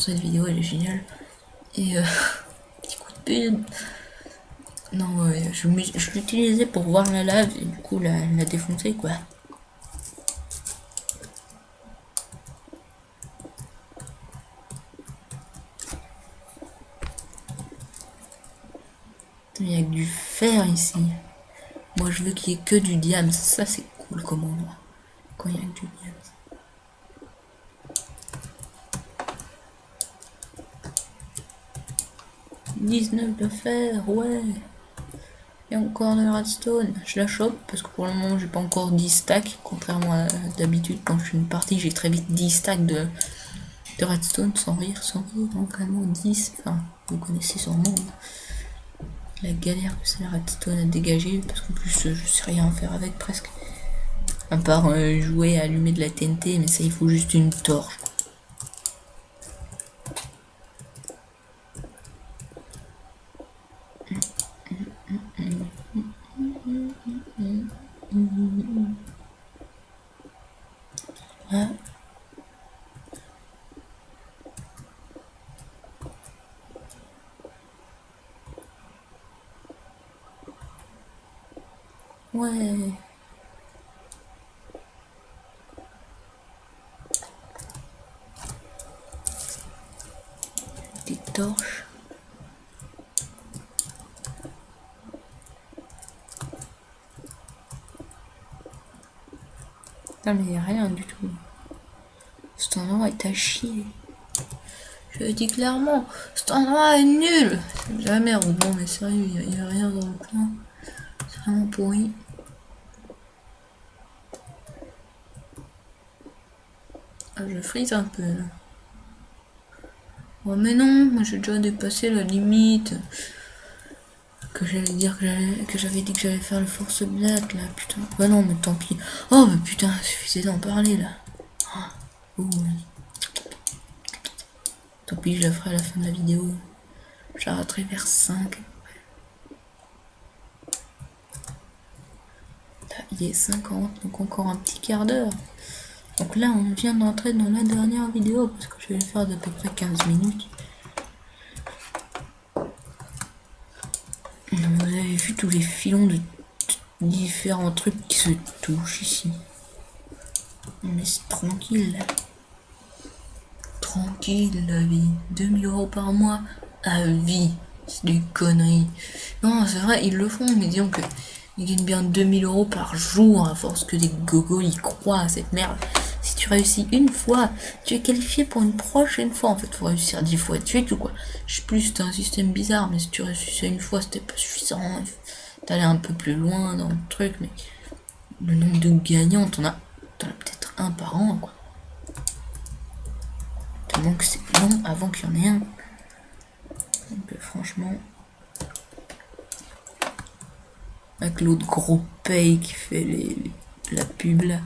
cette vidéo, elle est géniale. Et petit coup de pub. Non, je l'utilisais pour voir la lave et du coup la défoncer quoi. Il y a que du fer ici. Moi je veux qu'il y ait que du diamant. Ça c'est cool comme endroit. Quand il y a que du diamant. 19 de fer, ouais. Et encore de redstone. Je la chope parce que pour le moment j'ai pas encore 10 stacks. Contrairement à d'habitude quand je fais une partie j'ai très vite 10 stacks de redstone sans rire, donc vraiment 10. Enfin, vous connaissez sûrement la galère que c'est la redstone à dégager parce qu'en plus je sais rien faire avec presque. À part jouer à allumer de la TNT, mais ça il faut juste une torche. Ah. Ouais. Des torches. Non mais y a rien du tout. Cet endroit est à chier. Je le dis clairement, cet endroit est nul. C'est de la merde. Bon mais sérieux, y a rien dans le coin. C'est vraiment pourri. Ah, je frise un peu là. Oh mais non, moi j'ai déjà dépassé la limite. Que j'allais dire que j'avais dit que j'allais faire le force black là, putain. Bah non mais tant pis. Oh mais putain, suffisait d'en parler là. Oh, oui. Tant pis, je la ferai à la fin de la vidéo. J'arrêterai vers 5. Là, il est 50, donc encore un petit quart d'heure. Donc là, on vient d'entrer dans la dernière vidéo, parce que je vais le faire d'à peu près 15 minutes. Donc, vous avez vu tous les filons de différents trucs qui se touchent ici. Mais c'est tranquille. Tranquille la vie. 2000 € par mois à vie. C'est des conneries. Non, c'est vrai, ils le font, mais disons que ils gagnent bien 2000 € par jour à force que des gogos y croient à cette merde. Si tu réussis une fois, tu es qualifié pour une prochaine fois. En fait, faut réussir 10 fois de suite ou quoi. Je sais plus, c'était un système bizarre, mais si tu réussissais une fois, c'était pas suffisant. T'allais un peu plus loin dans le truc, mais le nombre de gagnants, t'en as peut-être un par an, quoi. Tellement que c'est long avant qu'il y en ait un. Donc franchement, avec l'autre gros paye qui fait la pub là.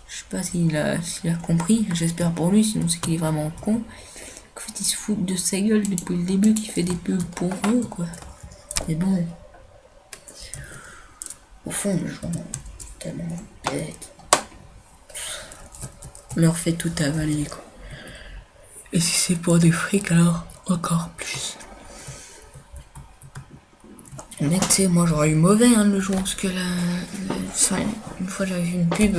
Je sais pas s'il a compris, j'espère pour lui, sinon c'est qu'il est vraiment con. En fait, il se fout de sa gueule depuis le début, qu'il fait des pubs pour eux, quoi. Mais bon, au fond, les gens tellement bêtes. On leur fait tout avaler, quoi. Et si c'est pour des frics, alors encore plus. Mais tu sais, moi j'aurais eu mauvais le jour, parce que une fois j'avais vu une pub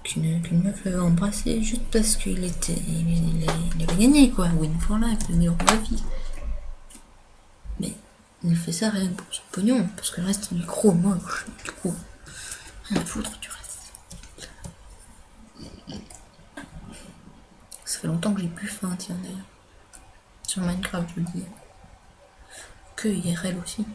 qu'une meuf l'avait embrassé juste parce qu'il avait gagné quoi, win for life, le meilleur de la vie. Mais il fait ça rien pour son pognon, parce que le reste il est gros moche, du coup, rien à foutre du reste. Ça fait longtemps que j'ai plus faim, tiens d'ailleurs. Sur Minecraft, je le dis. Que IRL aussi.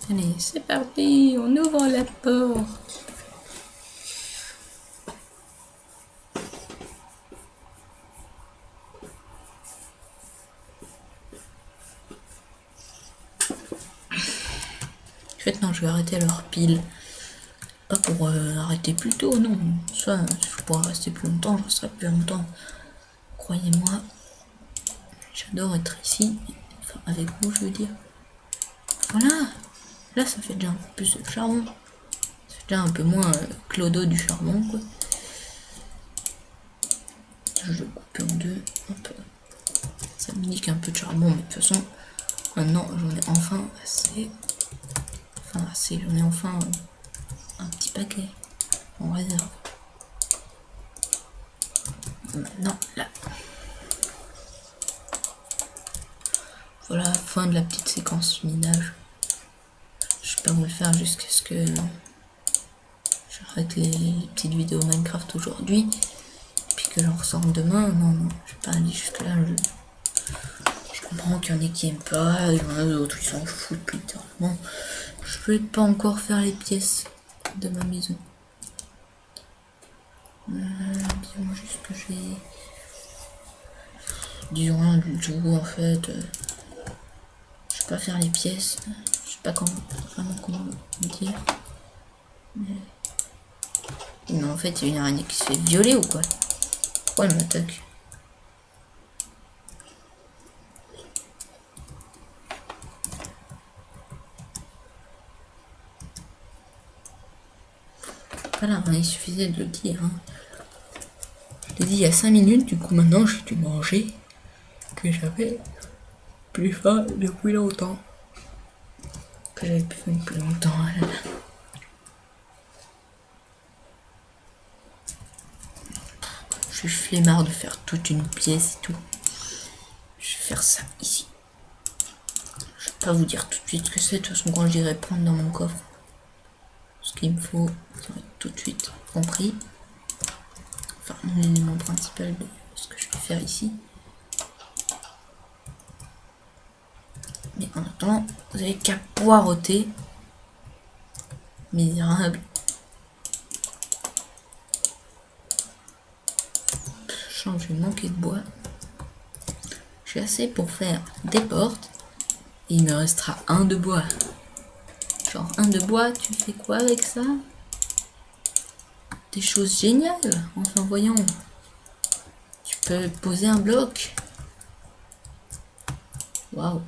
Allez, c'est parti, on ouvre la porte. En fait, non, je vais arrêter leur pile. Pas pour arrêter plus tôt, non. Soit je pourrais rester plus longtemps, je resterai plus longtemps. croyez-moi, j'adore être ici. Enfin, avec vous, je veux dire. Voilà. Là, ça fait déjà un peu plus de charbon. Ça fait déjà un peu moins clodo du charbon, quoi. Je le coupe en deux. Hop. Ça me nique un peu de charbon, mais de toute façon, maintenant, j'en ai enfin assez. Enfin, assez, j'en ai enfin un petit paquet en réserve. Maintenant, là. Voilà, fin de la petite séquence minage. Je vais pas vous le faire jusqu'à ce que j'arrête les petites vidéos Minecraft aujourd'hui. Puis que j'en ressorte demain. Non, je vais pas aller jusque là. Je comprends qu'il y en ait qui aiment pas, il y en a d'autres qui s'en foutent littéralement. Je vais pas encore faire les pièces de ma maison. Disons juste que je vais... Disons rien du tout en fait. Je vais pas faire les pièces. Je sais pas vraiment comment dire. Mais en fait, il y a une araignée qui se fait violer ou quoi? Pourquoi elle m'attaque? Voilà, il suffisait de le dire. Hein. Je l'ai dit il y a 5 minutes, du coup maintenant j'ai dû manger. Que j'avais plus faim depuis longtemps. Que j'avais plus faim depuis longtemps. Je suis flemmard de faire toute une pièce et tout. Je vais faire ça ici. Je vais pas vous dire tout de suite ce que c'est. De toute façon, quand j'irai prendre dans mon coffre ce qu'il me faut, ça va être tout de suite compris. Enfin, l'élément principal de ce que je vais faire ici. Mais en attendant, vous avez qu'à poireauter. Misérable. Je vais manquer de bois. J'ai assez pour faire des portes. Et il me restera un de bois. Genre un de bois, tu fais quoi avec ça? Des choses géniales. Enfin voyons. Tu peux poser un bloc. Waouh.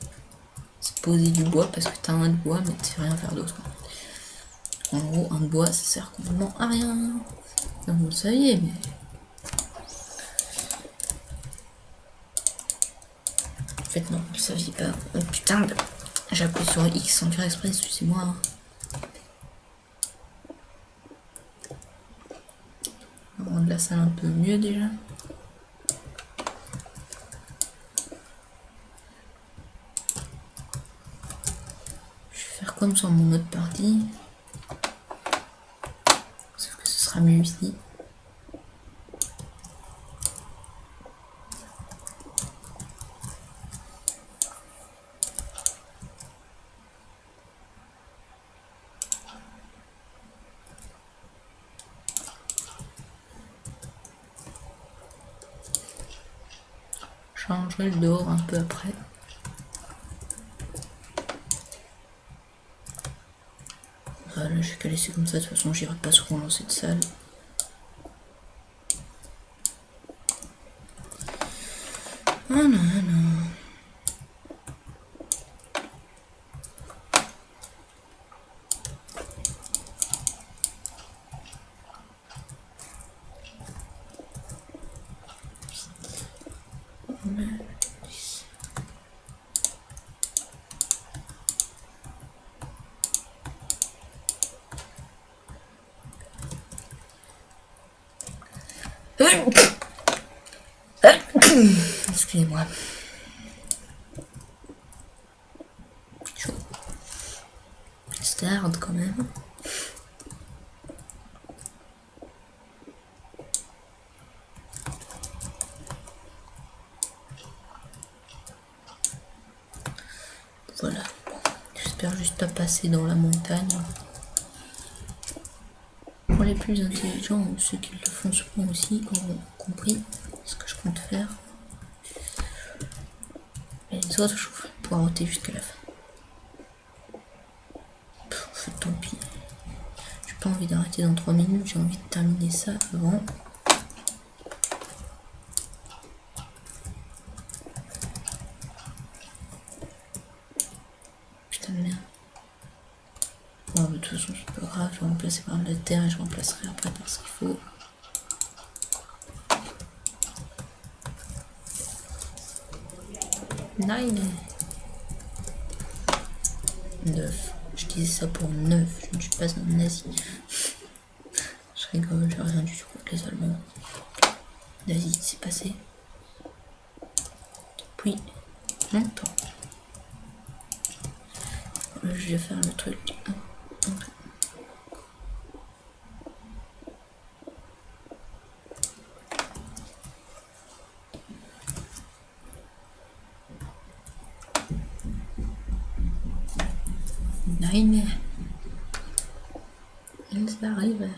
C'est poser du bois parce que t'as un de bois mais tu sais rien faire d'autre. En gros, un de bois ça sert complètement à rien. Non, vous le saviez mais... En fait non, vous le saviez pas. Oh putain, j'ai appuyé sur X sans faire exprès, excusez-moi. On va rendre la salle un peu mieux déjà. Je vais faire comme sur mon autre partie. Sauf que ce sera mieux ici. Je changerai le dehors un peu après. Voilà, j'ai qu'à laisser comme ça, de toute façon j'irai pas souvent dans cette salle. Voilà. Excusez-moi. Chaud. C'était hard quand même. Voilà. J'espère juste pas passer dans la montagne. Pour les plus intelligents, ou ceux qui le font souvent aussi, auront compris ce que je compte faire. Et les autres, je vous ferai poireauter jusqu'à la fin. En fait, tant pis. J'ai pas envie d'arrêter dans 3 minutes, j'ai envie de terminer ça avant. Bon, de toute façon, c'est pas grave, je vais remplacer par de la terre et je remplacerai après par ce qu'il faut. Nine. 9. Je disais ça pour 9. Je ne suis pas un nazi. Je rigole, j'ai rien du tout contre les Allemands. Nazi, c'est passé. Puis, longtemps. Je vais faire le truc. Nine. Ils arrivent.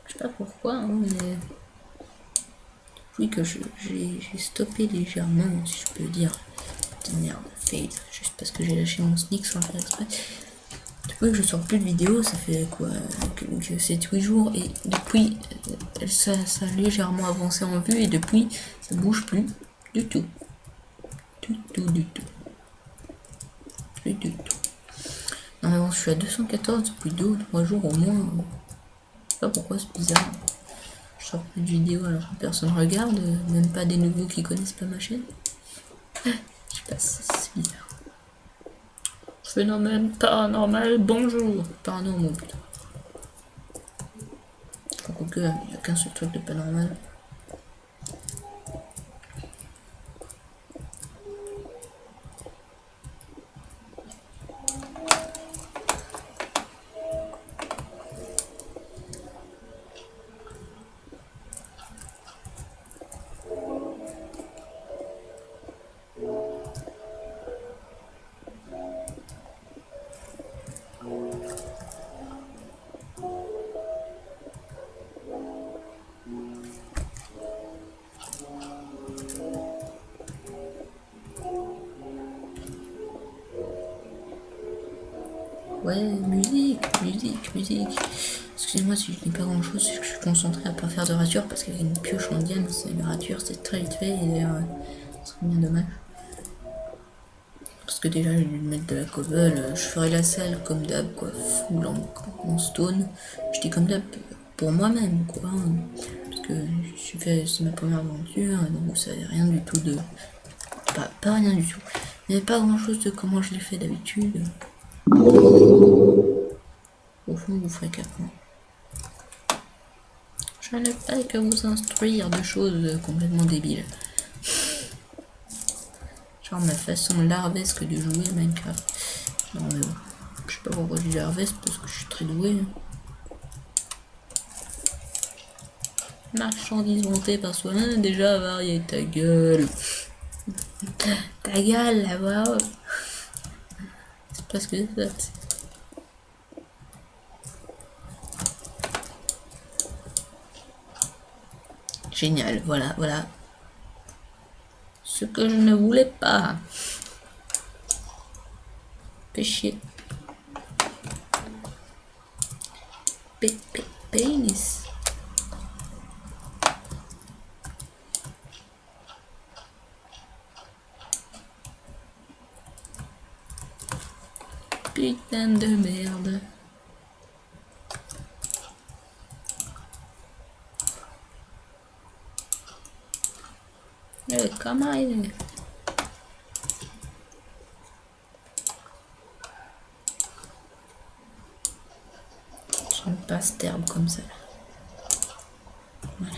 Je sais pas pourquoi, hein, mais depuis que j'ai stoppé légèrement, si je peux dire, de merde, fade, juste parce que j'ai lâché mon sneak sans faire exprès. Depuis que je sors plus de vidéos, ça fait quoi, que c'est 8 jours, et depuis, ça a légèrement avancé en vue, et depuis, ça bouge plus du tout. Du tout. Non mais bon, je suis à 214 depuis 2 ou 3 jours au moins. Je sais pas pourquoi, c'est bizarre. Je sors plus de vidéos alors que personne regarde, même pas des nouveaux qui connaissent pas ma chaîne. Je sais pas, c'est bizarre. Phénomène paranormal, bonjour. Paranormal plutôt. Quoique, il n'y a qu'un seul truc de paranormal. Ouais, musique. Excusez-moi si je dis pas grand chose, c'est que je suis concentrée à pas faire de rature parce qu'avec une pioche en diane, c'est une rature, c'est très vite fait et d'ailleurs, ce serait bien dommage. Parce que déjà, j'ai dû mettre de la cobble, je ferai la salle comme d'hab, quoi, full en stone. Je dis comme d'hab pour moi-même, quoi. Parce que c'est ma première aventure, donc vous savez rien du tout de. Pas rien du tout. Mais pas grand chose de comment je l'ai fait d'habitude. Au fond, vous ferez qu'à moi. Je n'ai pas que vous instruire de choses complètement débiles. Genre ma façon larvesque de jouer à Minecraft. Non mais bon. Je sais pas pourquoi je dis larvesque parce que je suis très doué. Marchandise montée par soi-même, déjà varié, ta gueule. Ta gueule là-bas. C'est pas ce que c'est ça. Génial, voilà. Ce que je ne voulais pas. Fais chier. Pénis. Putain de merde. Comment il est? J'aime pas cette herbe comme ça. Voilà.